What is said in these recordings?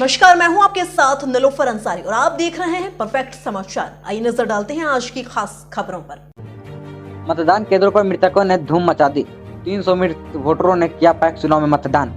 नमस्कार, मैं हूं आपके साथ नीलोफर अंसारी और आप देख रहे हैं परफेक्ट समाचार। आइए नजर डालते हैं आज की खास खबरों पर। मतदान केंद्रों पर मृतकों ने धूम मचा दी। 300 मृत वोटरों ने किया पैक्स चुनाव में मतदान।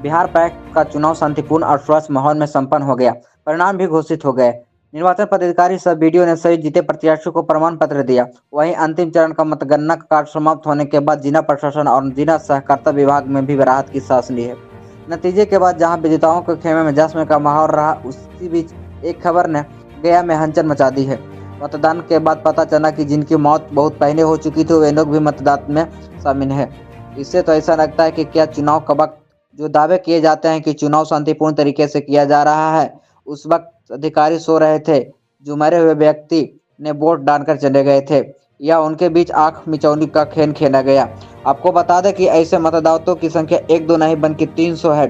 बिहार पैक्स का चुनाव शांतिपूर्ण और स्वस्थ माहौल में संपन्न हो गया। परिणाम भी घोषित हो गए। निर्वाचन पदाधिकारी सब वीडियो ने सभी जीते प्रत्याशियों को प्रमाण पत्र दिया। वहीं अंतिम चरण का मतगणना कार्य समाप्त होने के बाद जिला प्रशासन और जिला सहकारिता विभाग में भी राहत की सांस ली है। नतीजे के बाद जहां विजेताओं के खेमे में जश्न का माहौल रहा, उसी बीच एक खबर ने गया में हलचल मचा दी है। मतदान के बाद पता चला कि जिनकी मौत बहुत पहले हो चुकी थी वे लोग भी मतदान में शामिल हैं। इससे तो ऐसा लगता है कि क्या चुनाव का वक्त जो दावे किए जाते हैं कि चुनाव शांतिपूर्ण तरीके से किया जा रहा है, उस वक्त अधिकारी सो रहे थे। जो मरे हुए व्यक्ति ने वोट डालकर चले गए थे या उनके बीच आंख मिचौनी का खेल खेला गया। आपको बता दें कि ऐसे मतदाताओं की संख्या 1-2 नहीं बल्कि 300 है।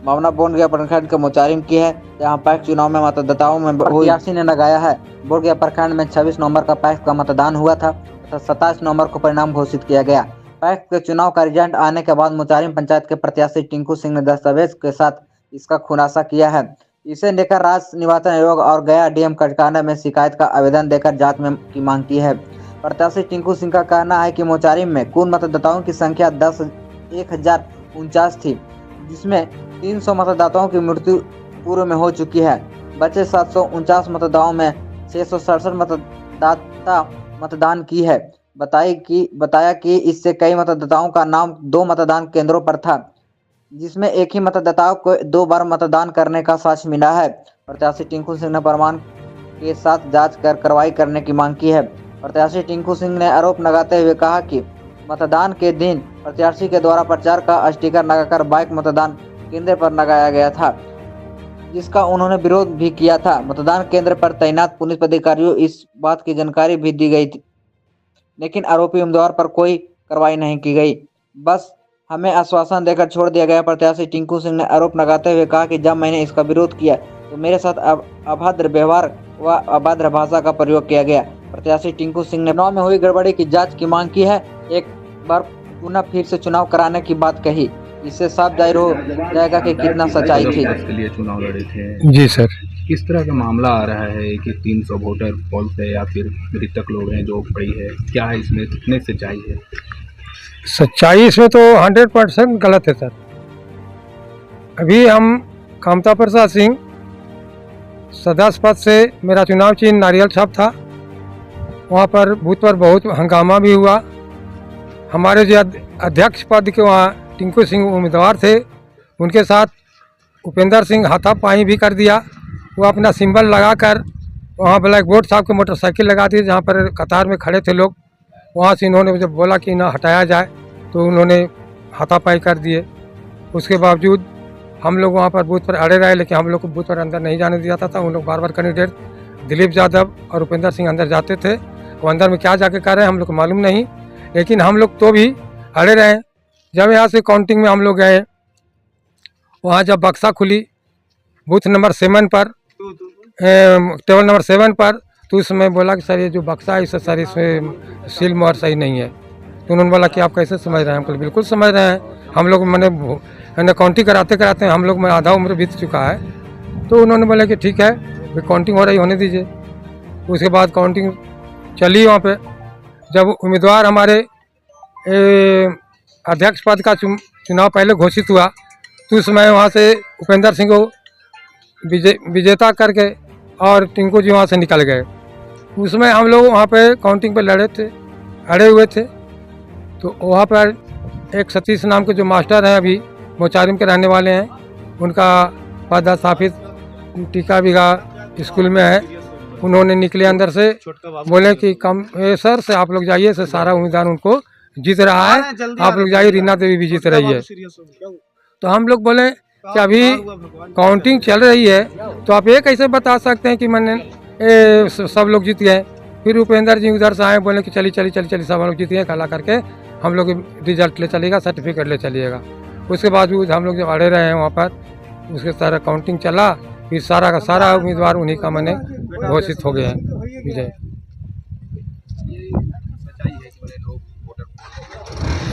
मामला बोधगया प्रखंड के मोचारिम की है, जहां पैक्स चुनाव में मतदाताओं में प्रत्याशी ने लगाया है। बोधगया प्रखंड में 26 नवंबर का पैक्स का मतदान हुआ था तथा 27 नवंबर को परिणाम घोषित किया गया। पैक्स के चुनाव का रिजल्ट आने के बाद मोचारिम पंचायत के प्रत्याशी टिंकू सिंह ने दस्तावेज के साथ इसका खुलासा किया है। इसे लेकर राज्य निर्वाचन आयोग और गया डीएम कार्यालय में शिकायत का आवेदन देकर जांच में की मांग की है। प्रत्याशी टिंकू सिंह का कहना है कि मोचारिम में कुल मतदाताओं की संख्या 10,049 थी, जिसमें 300 मतदाताओं की मृत्यु पूर्व में हो चुकी है। बचे 749 मतदाताओं में 667 मतदाता मतदान की है। बताया कि इससे कई मतदाताओं का नाम 2 मतदान केंद्रों पर था, जिसमें एक ही मतदाता को 2 बार मतदान करने का साक्ष्य मिला है। प्रत्याशी टिंकू सिंह ने प्रमाण के साथ जांच कर कार्रवाई करने की मांग की है। प्रत्याशी टिंकू सिंह ने आरोप लगाते हुए कहा कि मतदान के दिन प्रत्याशी के द्वारा प्रचार का स्टिकर लगाकर बाइक मतदान केंद्र पर लगाया गया था, जिसका उन्होंने विरोध भी किया था। मतदान केंद्र पर तैनात पुलिस अधिकारियों इस बात की जानकारी भी दी गई थी, लेकिन आरोपी उम्मीदवार पर कोई कार्रवाई नहीं की गई, बस हमें आश्वासन देकर छोड़ दिया गया। प्रत्याशी टिंकू सिंह ने आरोप लगाते हुए कहा कि जब मैंने इसका विरोध किया तो मेरे साथ अभद्र व्यवहार व अभद्र भाषा का प्रयोग किया गया। प्रत्याशी टिंकू सिंह ने चुनाव में हुई गड़बड़ी की जांच की मांग की है। एक बार पुनः फिर से चुनाव कराने की बात कही। इससे साफ जाहिर हो जाएगा कि कितना सच्चाई थी। के लिए चुनाव लड़े थे जी सर। किस तरह का मामला आ रहा है कि 300 वोटर फॉल्स है या फिर मृतक लोग हैं जो पड़ी है, क्या है इसमें, कितने सच्चाई है? सच्चाई इसमें तो 100% गलत है सर। अभी हम कामता प्रसाद सिंह सदस्य पद से मेरा चुनाव चिन्ह नारियल छाप था। वहाँ पर बूथ पर बहुत हंगामा भी हुआ। हमारे जो अध्यक्ष पद के वहाँ टिंकू सिंह उम्मीदवार थे, उनके साथ उपेंद्र सिंह हाथापाई भी कर दिया। वो अपना सिंबल लगाकर वहाँ ब्लैक बोर्ड साहब के मोटरसाइकिल लगा दी, जहाँ पर कतार में खड़े थे लोग। वहाँ से इन्होंने जब बोला कि ना हटाया जाए तो उन्होंने हाथापाई कर दिए। उसके बावजूद हम लोग वहाँ पर बूथ पर अड़े रहे, लेकिन हम लोग को बूथ पर अंदर नहीं जाने दिया था। उन लोग बार कैंडिडेट दिलीप यादव और उपेंद्र सिंह अंदर जाते थे। वो अंदर में क्या जाके कर रहे हैं हम लोग को मालूम नहीं, लेकिन हम लोग तो भी अड़े रहे। जब यहाँ से काउंटिंग में हम लोग गए, वहाँ जब बक्सा खुली बूथ नंबर 7 पर, टेबल नंबर 7 पर, तो उसमें बोला कि सर ये जो बक्सा है इससे सर इसमें सील मोहर सही नहीं है। तो उन्होंने बोला कि आप कैसे समझ रहे हैं? हम कल बिल्कुल समझ रहे हैं। हम लोग मैंने काउंटिंग कराते कराते हम लोग में आधा उम्र बीत चुका है। तो उन्होंने बोला कि ठीक है, काउंटिंग हो रही होने दीजिए। उसके बाद काउंटिंग चली। वहाँ पे जब उम्मीदवार हमारे अध्यक्ष पद का चुनाव पहले घोषित हुआ, तो उस समय वहाँ से उपेंद्र सिंह को विजेता करके और टिंकू जी वहाँ से निकल गए। उसमें हम लोग वहाँ पे काउंटिंग पे अड़े हुए थे। तो वहाँ पर एक सतीश नाम के जो मास्टर हैं, अभी मोचारिम के रहने वाले हैं, उनका पद स्थापित टीका बिघा स्कूल में है। उन्होंने निकले अंदर से, बोले कि कम सर से आप लोग जाइए, से सारा उम्मीदवार उनको जीत रहा है, आप लोग जाइए, रीना देवी भी जीत रही है। तो हम लोग बोले कि अभी काउंटिंग चल रही है, तो आप ये कैसे बता सकते हैं कि मैंने सब लोग जीत गए? फिर उपेंद्र जी उधर से आए, बोले कि चली सब लोग जीत गए, कला करके हम लोग रिजल्ट ले चलिएगा, सर्टिफिकेट ले चलिएगा। उसके बावजूद हम लोग जब अड़े रहे हैं वहाँ पर, उसके सारा काउंटिंग चला, फिर सारा का सारा उम्मीदवार उन्हीं का मैंने घोषित हो गए हैं विजय।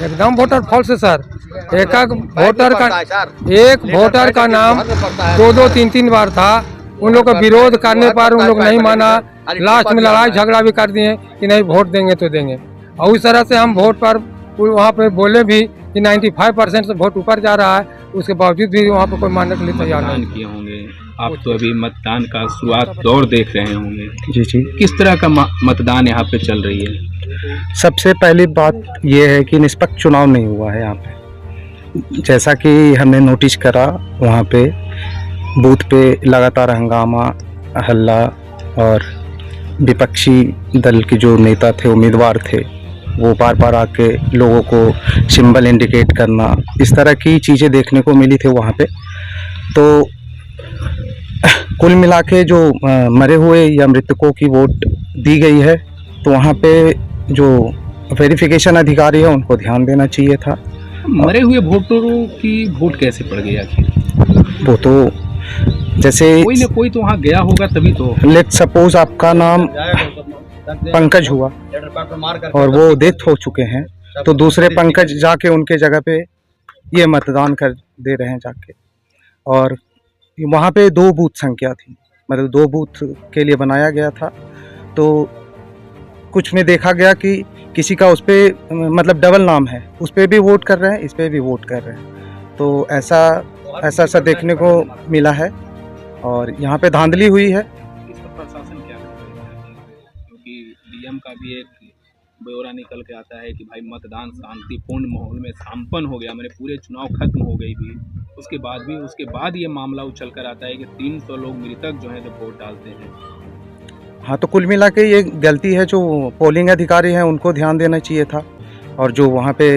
एकदम वोटर फॉल्स है सर। एक वोटर का नाम 2-2, 3-3 बार था। उन लोग का विरोध करने पर उन लोग नहीं माना, लास्ट में लड़ाई झगड़ा भी कर दिए कि नहीं वोट देंगे तो देंगे। और उस तरह से हम वोट पर वहाँ पे बोले भी कि 95% से वोट ऊपर जा रहा है, उसके बावजूद भी वहाँ पर कोई मानने के लिए तैयार नहीं किए होंगे। आप तो अभी मतदान का शुरुआत दौर देख रहे होंगे। जी जी। किस तरह का मतदान यहाँ पे चल रही है? सबसे पहली बात यह है कि निष्पक्ष चुनाव नहीं हुआ है यहाँ पे। जैसा कि हमने नोटिस करा, वहाँ पे बूथ पे लगातार हंगामा, हल्ला और विपक्षी दल के जो नेता थे, उम्मीदवार थे, वो बार बार आके लोगों को सिंबल इंडिकेट करना, इस तरह की चीज़ें देखने को मिली थी वहाँ पे। तो कुल मिला के जो मरे हुए या मृतकों की वोट दी गई है, तो वहाँ पे जो वेरिफिकेशन अधिकारी है उनको ध्यान देना चाहिए था। मरे हुए वोटरों की वोट कैसे पड़ गई आखिर? वो तो जैसे कोई न कोई तो वहाँ गया होगा तभी तो। लेट सपोज आपका नाम पंकज हुआ और वो डेथ हो चुके हैं, तो दूसरे पंकज जाके उनके जगह पे ये मतदान कर दे रहे हैं जाके। और वहाँ पे 2 बूथ संख्या थी, मतलब 2 बूथ के लिए बनाया गया था। तो कुछ में देखा गया कि किसी का उस पर मतलब डबल नाम है, उस पर भी वोट कर रहे हैं, इस पर भी वोट कर रहे हैं। तो ऐसा देखने को मिला है और यहाँ पे धांधली हुई है। प्रशासन क्या कर रहा है? क्योंकि डीएम का भी एक ब्यौरा निकल के आता है कि भाई मतदान शांतिपूर्ण माहौल में संपन्न हो गया, मैंने पूरे चुनाव खत्म हो गई भी, उसके बाद ये मामला उछल कर आता है कि 300 लोग मृतक जो हैं जो वोट डालते हैं। हाँ, तो कुल मिला के ये गलती है जो पोलिंग अधिकारी हैं उनको ध्यान देना चाहिए था, और जो वहाँ पे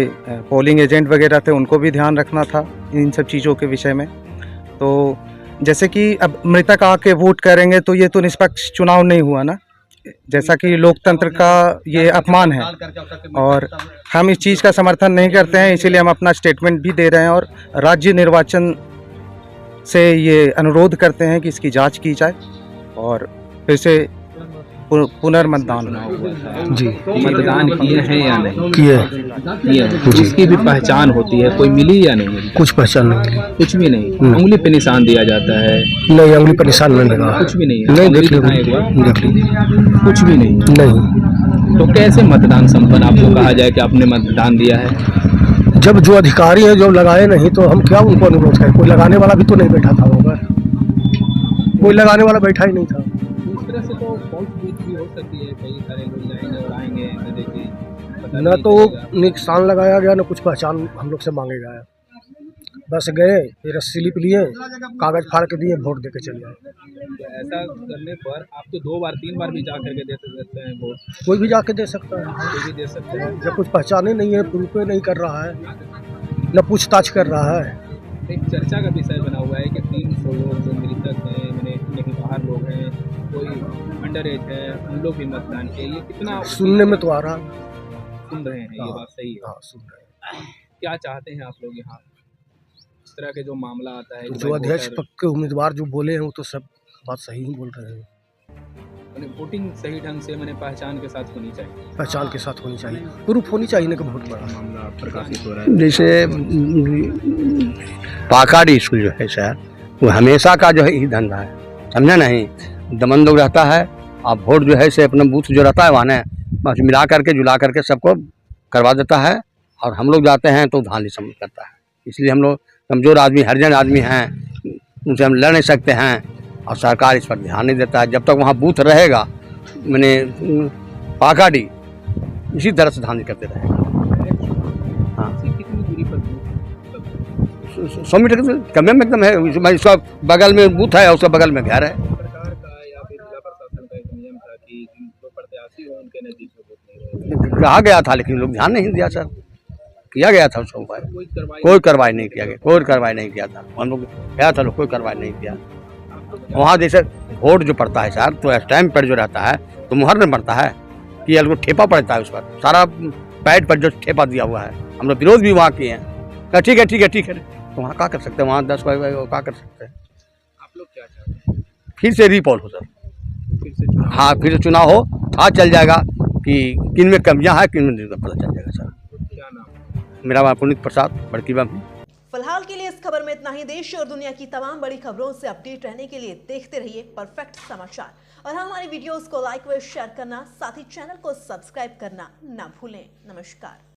पोलिंग एजेंट वगैरह थे उनको भी ध्यान रखना था इन सब चीज़ों के विषय में। तो जैसे कि अब मृतक आके वोट करेंगे तो ये तो निष्पक्ष चुनाव नहीं हुआ ना, जैसा कि लोकतंत्र का ये अपमान है और हम इस चीज़ का समर्थन नहीं करते हैं। इसीलिए हम अपना स्टेटमेंट भी दे रहे हैं और राज्य निर्वाचन से ये अनुरोध करते हैं कि इसकी जांच की जाए और फिर से पुनर्मतदान जी। मतदान किए हैं या नहीं किए? इसकी भी पहचान होती है, कोई मिली या नहीं मिली? कुछ पहचान नहीं मिली। कुछ भी नहीं? उंगली पे निशान दिया जाता है? नहीं, उंगली पर निशान नहीं लगा। कुछ भी नहीं? नहीं, देख दिखाएं एक बार। कुछ भी नहीं? नहीं। तो कैसे मतदान संपन्न आपको कहा जाए कि आपने मतदान दिया है? जब जो अधिकारी है जो लगाए नहीं तो हम क्या उनको अनुरोध करें? कोई लगाने वाला भी तो नहीं बैठा था वहाँ पर, कोई लगाने वाला बैठा ही नहीं था। इस तरह से तो फॉल्स बूथ भी हो सकती है, कई सारे लोग जाएंगे और आएंगे तो देखिए न तो निशान लगाया गया, न कुछ पहचान हम लोग से मांगे गया। बस गए, फिर स्लिप लिए, कागज फाड़ के दिए, वोट दे के चले गए। तो ऐसा करने पर आप तो 2 बार 3 बार भी जा करके दे सकते हैं वोट। कोई भी जाके दे सकता है, कोई भी दे सकते हैं। जब कुछ पहचाने नहीं है, प्रूफ नहीं कर रहा है, न पूछताछ कर रहा है। एक चर्चा का विषय बना हुआ है कि 300 लोग जो मृतक हैं, मैंने कहीं बाहर लोग हैं, कोई अंडर एज है, उन लोग भी मतदान किए। ये कितना सुनने में तो आ रहा, सुन रहे हैं? ये बात सही है? हाँ, सुन रहे हैं। क्या चाहते हैं आप लोग यहाँ? इस तरह के जो मामला आता है, जो अध्यक्ष पद के उम्मीदवार जो बोले हैं वो तो सब बात सही ही बोल रहे हैं। वोटिंग सही ढंग से मैंने पहचान के साथ होनी चाहिए। पहचान के साथ होनी चाहिए, प्रूफ होनी चाहिए ना कि वोट पड़ा। मामला प्रकाशित हो रहा है जैसे पाकाड़ी स्कूल जो है सर, वो हमेशा का जो है यही धंधा है, समझा नहीं? दमन लोग रहता है, आप वोट जो है से अपना बूथ जो रहता है वहाँ ने बस मिला करके जुला करके सबको करवा देता है, और हम लोग जाते हैं तो धांधली समझ करता है। इसलिए हम लोग कमज़ोर आदमी, हरिजन आदमी हैं, उनसे हम लड़ नहीं सकते हैं, और सरकार इस पर ध्यान नहीं देता है। जब तक वहाँ बूथ रहेगा, मैंने पाकाड़ी इसी तरह से धांधली करते रहेगा। हाँ, कितनी दूरी पर 100 मीटर कम में एकदम है। इसका बगल में बूथ है और उसका बगल में घर है। सरकार का या फिर जिला प्रशासन का एक नियम था कि जो प्रत्याशी हो उनके नजदीक में वोट नहीं रहेगा। कहा गया था, लेकिन लोग ध्यान नहीं दिया सर। किया गया था उसको, कोई कार्रवाई नहीं किया गया, कोई कार्रवाई नहीं किया था। हम लोग गया था, लोग कोई कार्रवाई नहीं किया। वहाँ जैसे वोट जो पड़ता है सर, तो स्टैम्प पर जो रहता है तो मुहर में पड़ता है कि लोग ठेपा पड़ता है, उस पर सारा पैड पर जो ठेपा दिया हुआ है। हम लोग विरोध भी वहाँ किए हैं, कहा ठीक है ठीक है ठीक है। तो वहाँ क्या कर सकते हैं? वहाँ 10 क्या कर सकते हैं? आप लोग क्या चाहते हैं? फिर से रीपोल हो सर, फिर से हाँ फिर से चुनाव हो, था चल जाएगा कि किन में कमियाँ है, किन में पता चल जाएगा सर। क्या नाम? मेरा नाम पुनीत प्रसाद बड़की बाम। फिलहाल के लिए इस खबर में इतना ही। देश और दुनिया की तमाम बड़ी खबरों से अपडेट रहने के लिए देखते रहिए परफेक्ट समाचार और हमारी वीडियोस को लाइक व शेयर करना, साथ ही चैनल को सब्सक्राइब करना ना भूलें। नमस्कार।